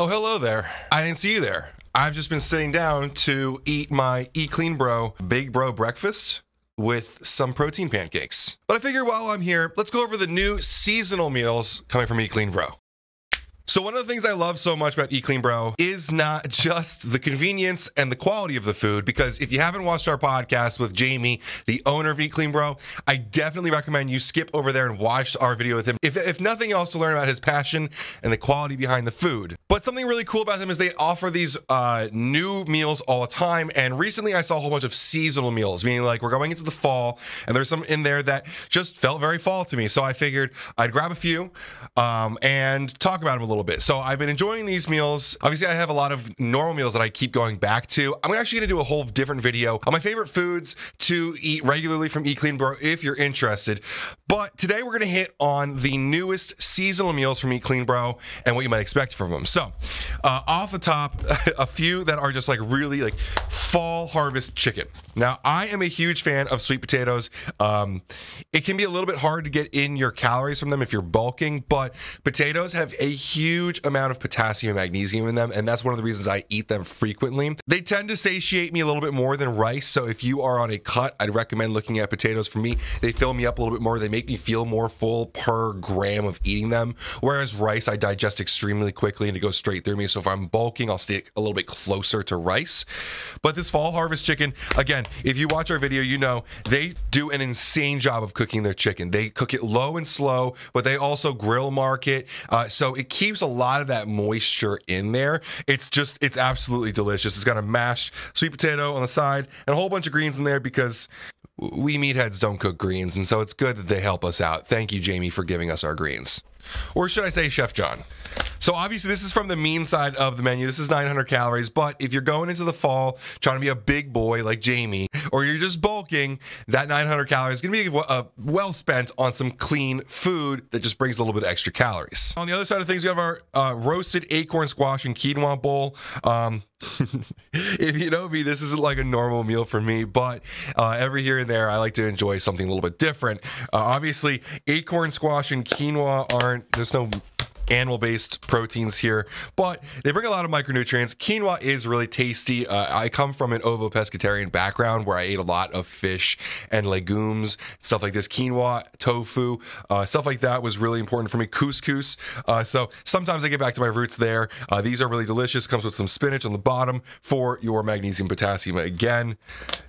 Oh, hello there. I didn't see you there. I've just been sitting down to eat my Eat Clean Bro Big Bro breakfast with some protein pancakes. But I figure while I'm here, let's go over the new seasonal meals coming from Eat Clean Bro. So one of the things I love so much about Eat Clean Bro is not just the convenience and the quality of the food, because if you haven't watched our podcast with Jamie, the owner of Eat Clean Bro, I definitely recommend you skip over there and watch our video with him, if nothing else, to learn about his passion and the quality behind the food. But something really cool about them is they offer these new meals all the time, and recently I saw a whole bunch of seasonal meals, meaning like we're going into the fall, and there's some in there that just felt very fall to me, so I figured I'd grab a few and talk about them a little bit. So I've been enjoying these meals. Obviously, I have a lot of normal meals that I keep going back to. I'm actually going to do a whole different video on my favorite foods to eat regularly from Eat Clean Bro if you're interested. But today we're going to hit on the newest seasonal meals from Eat Clean Bro and what you might expect from them. So off the top, a few that are just like really like fall harvest chicken. Now, I am a huge fan of sweet potatoes. It can be a little bit hard to get in your calories from them if you're bulking, but potatoes have a huge amount of potassium and magnesium in them, and that's one of the reasons I eat them frequently. They tend to satiate me a little bit more than rice, so if you are on a cut, I'd recommend looking at potatoes. For me, they fill me up a little bit more. They make me feel more full per gram of eating them, whereas rice, I digest extremely quickly and it goes straight through me. So if I'm bulking, I'll stay a little bit closer to rice. But this fall harvest chicken, again, if you watch our video, you know they do an insane job of cooking their chicken. They cook it low and slow, but they also grill mark it, so it keeps a lot of that moisture in there. It's absolutely delicious. It's got a mashed sweet potato on the side and a whole bunch of greens in there, because we meatheads don't cook greens, and so it's good that they help us out. Thank you, Jamie, for giving us our greens. Or should I say Chef John? So obviously this is from the mean side of the menu. This is 900 calories, but if you're going into the fall trying to be a big boy like Jamie, or you're just bulking, that 900 calories is going to be well spent on some clean food that just brings a little bit of extra calories. On the other side of things, we have our roasted acorn squash and quinoa bowl. If you know me, this isn't like a normal meal for me, but every here and there I like to enjoy something a little bit different. Obviously acorn squash and quinoa there's no animal-based proteins here, but they bring a lot of micronutrients. Quinoa is really tasty. I come from an ovo-pescatarian background where I ate a lot of fish and legumes, stuff like this. Quinoa, tofu, stuff like that was really important for me. Couscous. So sometimes I get back to my roots there. These are really delicious. Comes with some spinach on the bottom for your magnesium, potassium. Again,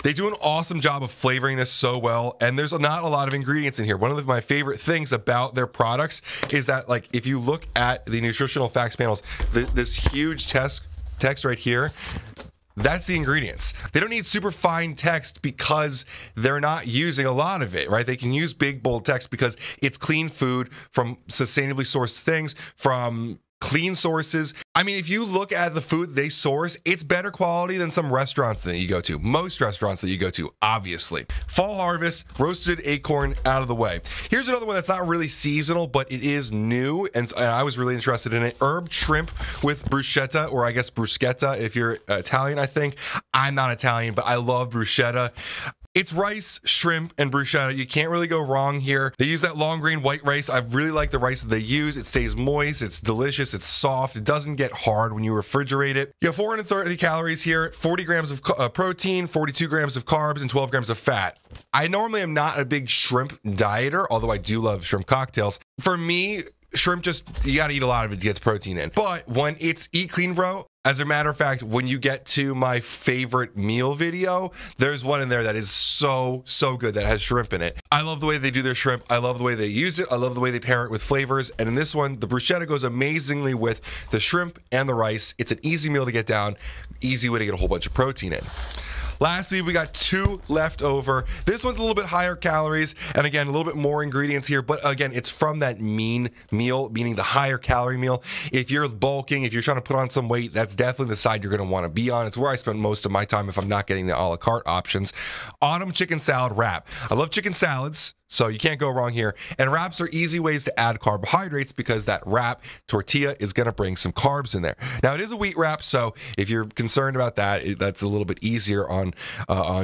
they do an awesome job of flavoring this so well, and there's not a lot of ingredients in here. One of my favorite things about their products is that, like, if you look at the nutritional facts panels, this huge text right here, that's the ingredients. They don't need super fine text because they're not using a lot of it, right? They can use big bold text because it's clean food from sustainably sourced things, from clean sources. I mean, if you look at the food they source, it's better quality than some restaurants that you go to. Most restaurants that you go to, obviously. Fall harvest, roasted acorn out of the way. Here's another one that's not really seasonal, but it is new, and I was really interested in it. Herb shrimp with bruschetta, or I guess bruschetta if you're Italian, I think. I'm not Italian, but I love bruschetta. It's rice, shrimp, and bruschetta. You can't really go wrong here. They use that long grain white rice. I really like the rice that they use. It stays moist, it's delicious, it's soft, it doesn't get hard when you refrigerate it. You have 430 calories here, 40 grams of protein, 42 grams of carbs, and 12 grams of fat. I normally am not a big shrimp dieter, although I do love shrimp cocktails. For me, shrimp, you gotta eat a lot of it to get protein in. But when it's Eat Clean Bro, as a matter of fact, when you get to my favorite meal video, there's one in there that is so good that has shrimp in it. I love the way they do their shrimp. I love the way they use it. I love the way they pair it with flavors. And in this one, the bruschetta goes amazingly with the shrimp and the rice. It's an easy meal to get down, easy way to get a whole bunch of protein in. Lastly, we got two left over. This one's a little bit higher calories, and again, a little bit more ingredients here, but again, it's from that mean meal, meaning the higher calorie meal. If you're bulking, if you're trying to put on some weight, that's definitely the side you're gonna wanna be on. It's where I spend most of my time if I'm not getting the a la carte options. Autumn chicken salad wrap. I love chicken salads, So you can't go wrong here. And wraps are easy ways to add carbohydrates because that wrap tortilla is going to bring some carbs in there. Now it is a wheat wrap, so if you're concerned about that, that's a little bit easier on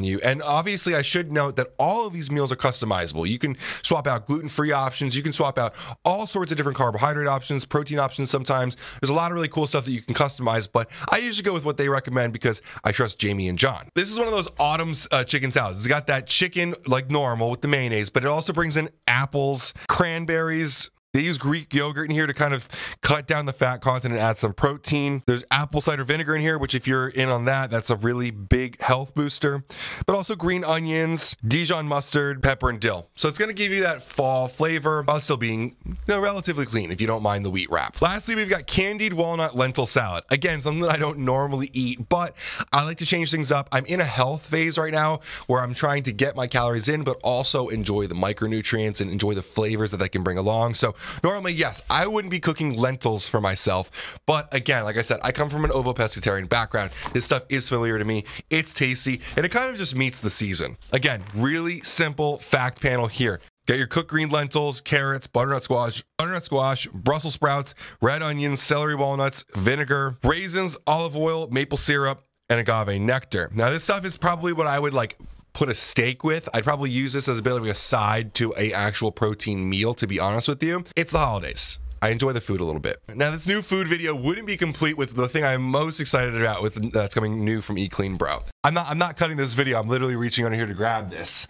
you. And obviously I should note that all of these meals are customizable. You can swap out gluten-free options. You can swap out all sorts of different carbohydrate options, protein options sometimes. There's a lot of really cool stuff that you can customize, but I usually go with what they recommend because I trust Jamie and John. This is one of those Autumn's chicken salads. It's got that chicken like normal with the mayonnaise, but it also brings in apples, cranberries. They use Greek yogurt in here to kind of cut down the fat content and add some protein. There's apple cider vinegar in here, which if you're in on that, that's a really big health booster. But also green onions, Dijon mustard, pepper, and dill. So it's going to give you that fall flavor while still being relatively clean if you don't mind the wheat wrap. Lastly, we've got candied walnut lentil salad. Again, something that I don't normally eat, but I like to change things up. I'm in a health phase right now where I'm trying to get my calories in, but also enjoy the micronutrients and enjoy the flavors that I can bring along. So normally, yes, I wouldn't be cooking lentils for myself, but again, like I said, I come from an ovo-pescatarian background. This stuff is familiar to me. It's tasty, and it kind of just meets the season. Again, really simple fact panel here. Get your cooked green lentils, carrots, butternut squash, Brussels sprouts, red onions, celery walnuts, vinegar, raisins, olive oil, maple syrup, and agave nectar. Now, this stuff is probably what I would like put a steak with. I'd probably use this as a bit of a side to a actual protein meal, to be honest with you. It's the holidays. I enjoy the food a little bit. Now, this new food video wouldn't be complete with the thing I'm most excited about that's coming new from Eat Clean Bro. I'm not cutting this video. I'm literally reaching under here to grab this.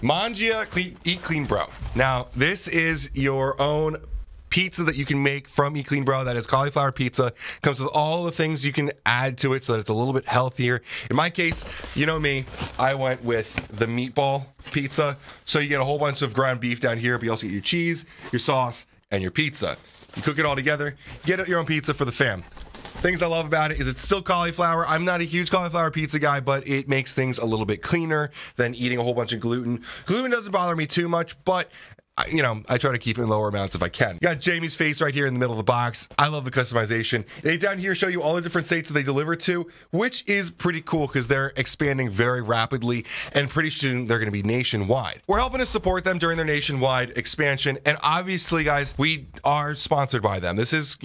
Mangia Eat Clean Bro. Now, this is your own pizza that you can make from Eat Clean Bro. That is cauliflower pizza. Comes with all the things you can add to it so that it's a little bit healthier. In my case, you know me, I went with the meatball pizza. So you get a whole bunch of ground beef down here, but you also get your cheese, your sauce, and your pizza. You cook it all together, get your own pizza for the fam. Things I love about it is it's still cauliflower. I'm not a huge cauliflower pizza guy, but it makes things a little bit cleaner than eating a whole bunch of gluten. Gluten doesn't bother me too much, but I try to keep it in lower amounts if I can. You got Jamie's face right here in the middle of the box. I love the customization. They down here show you all the different states that they deliver to, which is pretty cool because they're expanding very rapidly, and pretty soon they're going to be nationwide. We're helping to support them during their nationwide expansion, and obviously, guys, we are sponsored by them. This is,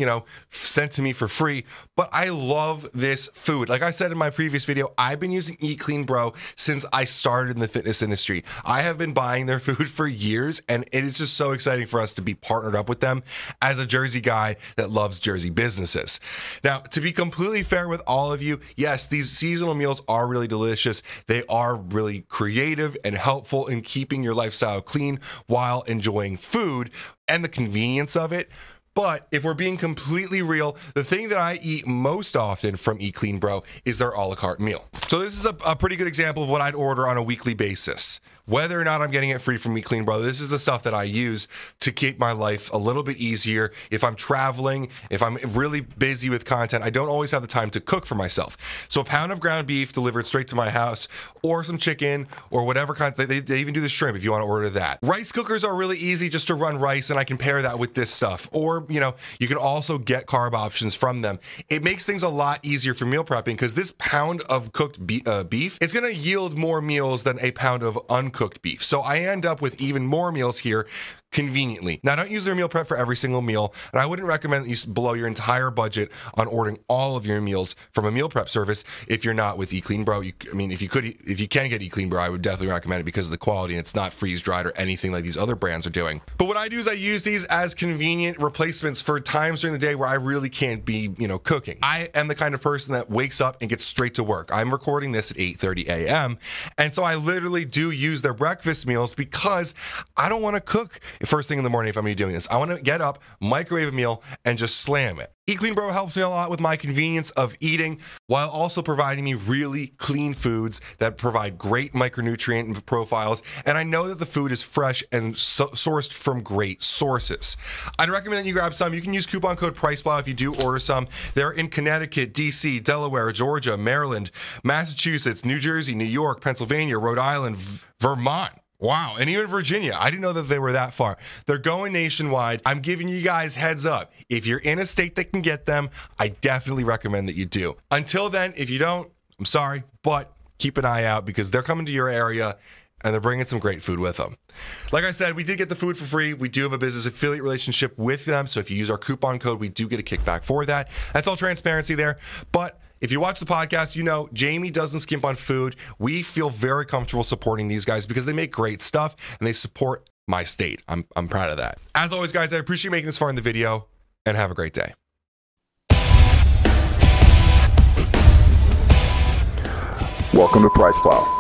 sent to me for free, but I love this food. Like I said in my previous video, I've been using Eat Clean Bro since I started in the fitness industry. I have been buying their food for years, and it is just so exciting for us to be partnered up with them as a Jersey guy that loves Jersey businesses. Now, to be completely fair with all of you, yes, these seasonal meals are really delicious. They are really creative and helpful in keeping your lifestyle clean while enjoying food and the convenience of it. But if we're being completely real, the thing that I eat most often from Eat Clean Bro is their a la carte meal. So this is a pretty good example of what I'd order on a weekly basis. Whether or not I'm getting it free from Eat Clean Bro, this is the stuff that I use to keep my life a little bit easier. If I'm traveling, if I'm really busy with content, I don't always have the time to cook for myself. So a pound of ground beef delivered straight to my house, or some chicken, or whatever kind. They even do the shrimp if you want to order that. Rice cookers are really easy just to run rice, and I can pair that with this stuff. Or, you can also get carb options from them. It makes things a lot easier for meal prepping because this pound of cooked beef, it's going to yield more meals than a pound of uncooked beef. So I end up with even more meals here conveniently. Now, don't use their meal prep for every single meal, and I wouldn't recommend that you blow your entire budget on ordering all of your meals from a meal prep service if you're not with Eat Clean Bro. If you can get Eat Clean Bro, I would definitely recommend it because of the quality, and it's not freeze dried or anything like these other brands are doing. But what I do is I use these as convenient replacements for times during the day where I really can't be, cooking. I am the kind of person that wakes up and gets straight to work. I'm recording this at 8:30 a.m. and so I literally do use their breakfast meals because I don't want to cook first thing in the morning if I'm going to be doing this. I want to get up, microwave a meal, and just slam it. Eat Clean Bro helps me a lot with my convenience of eating while also providing me really clean foods that provide great micronutrient profiles, and I know that the food is fresh and sourced from great sources. I'd recommend that you grab some. You can use coupon code PricePlow if you do order some. They're in Connecticut, DC, Delaware, Georgia, Maryland, Massachusetts, New Jersey, New York, Pennsylvania, Rhode Island, Vermont. Wow, and even Virginia. I didn't know that they were that far. They're going nationwide. I'm giving you guys heads up. If you're in a state that can get them, I definitely recommend that you do. Until then, if you don't, I'm sorry, but keep an eye out because they're coming to your area and they're bringing some great food with them. Like I said, we did get the food for free. We do have a business affiliate relationship with them, so if you use our coupon code, we do get a kickback for that. That's all transparency there. But if you watch the podcast, you know Jamie doesn't skimp on food. We feel very comfortable supporting these guys because they make great stuff and they support my state. I'm proud of that. As always, guys, I appreciate you making this far in the video, and have a great day. Welcome to PricePlow.